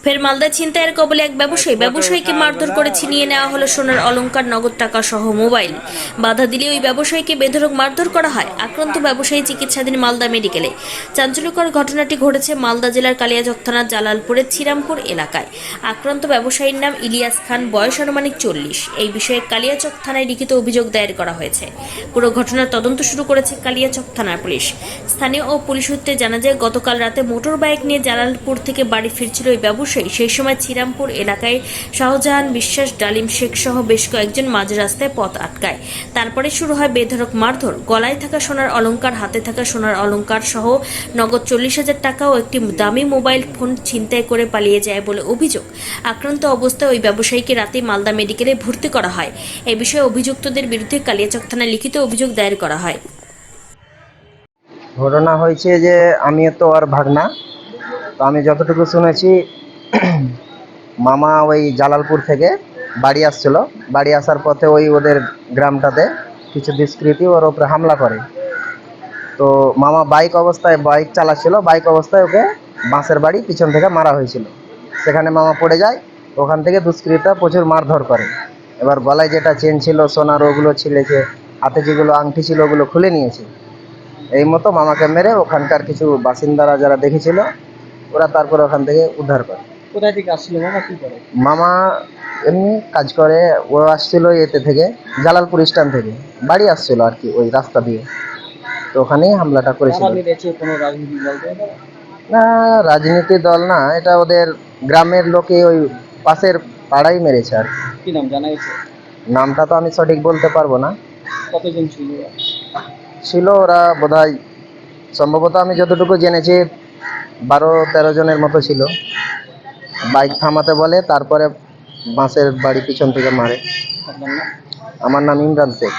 ফের মালদা ছিনতাইয়ের কবলে এক ব্যবসায়ীকে মারধর করে ছিনিয়ে নেওয়া হলো সোনার অলংকার, নগদ টাকা সহ মোবাইল। বাধা দিলে ওই ব্যবসায়ীকে বেধড়ক মারধর করা হয়। আক্রান্ত ব্যবসায়ী চিকিৎসাধীন মালদা মেডিকেলে। চাঞ্চল্যকর ঘটনাটি ঘটেছে মালদা জেলার কালিয়াচক থানার জালালপুরের শ্রীরামপুর এলাকায়। আক্রান্ত ব্যবসায়ীর নাম ইলিয়াস খান, বয়স আনুমানিক 40। এই বিষয়ে কালিয়াচক থানায় লিখিত অভিযোগ দায়ের করা হয়েছে। পুরো ঘটনার তদন্ত শুরু করেছে কালিয়াচক থানার পুলিশ। স্থানীয় ও পুলিশ সূত্রে জানা যায়, গতকাল রাতে মোটর বাইক নিয়ে জালালপুর থেকে বাড়ি ফিরছিল ওই ব্যবসায়ী। সেই সময় শ্রীরামপুর এলাকায় শাহজাহান বিশ্বাস, ডালিম শেখ সহ বেশ কয়েকজন মাঝ রাস্তায় পথ আটকায়। তারপরে শুরু হয় বেধড়ক মারধর। গলায় থাকা সোনার অলংকার, হাতে থাকা সোনার অলংকার সহ নগদ 40,000 টাকা ও একটি দামি মোবাইল ফোন ছিনতাই করে পালিয়ে যায় বলে অভিযোগ। আক্রান্ত অবস্থায় ওই ব্যবসায়ীকে রাতে মালদা মেডিকেলে ভর্তি করা হয়। এ বিষয়ে অভিযুক্তদের বিরুদ্ধে কালিয়াচক থানায় লিখিত অভিযোগ দায়ের করা হয়। ঘটনা হয়েছে যে আমি তো আর ভাগনা, তো আমি যতটুকু শুনেছি মামা ওই জালালপুর থেকে বাড়ি আসছিল। বাড়ি আসার পথে ওই ওদের গ্রামটাতে কিছু দুষ্কৃতী ওর ওপরে হামলা করে। তো মামা বাইক চালাচ্ছিল, বাইক অবস্থায় ওকে বাঁশের বাড়ি পিছন থেকে মারা হয়েছিল। সেখানে মামা পড়ে যায়। ওখান থেকে দুষ্কৃতীরা প্রচুর মারধর করে। এবার গলায় যেটা চেন ছিল সোনার ওগুলো ছিঁড়েছে, হাতে যেগুলো আংটি ছিল ওগুলো খুলে নিয়েছে। এই মতো মামাকে মেরে ওখানকার কিছু বাসিন্দারা যারা দেখেছিল ওরা তারপর ওখান থেকে উদ্ধার করে। কোথায় থেকে আসছিল মামা, কি করে? মামা এমনি কাজ করে। ও আসছিল এতে থেকে, জালালপুর স্ট্যান্ড থেকে বাড়ি আসছিল আর কি, ওই রাস্তা দিয়ে। তো ওখানেই হামলাটা করেছিল। কারা মেরেছে? কোনো রাজনীতি দল তো না? না, রাজনীতি দল না, এটা ওদের গ্রামের লোকে ওই পাশের পাড়াই মেরেছে আর কি। কি নাম জানা গেছে? নামটা তো আমি সঠিক বলতে পারবো না। কতজন ছিল? ছিল ওরা বোধহয়, সম্ভবত আমি যতটুকু জেনেছি 12-13 জনের মতো ছিল। বাইক থামাতে বলে, তারপরে বাঁশের বাড়ি পিছন থেকে মারে। আপনার নাম? আমার নাম ইমরান শেখ।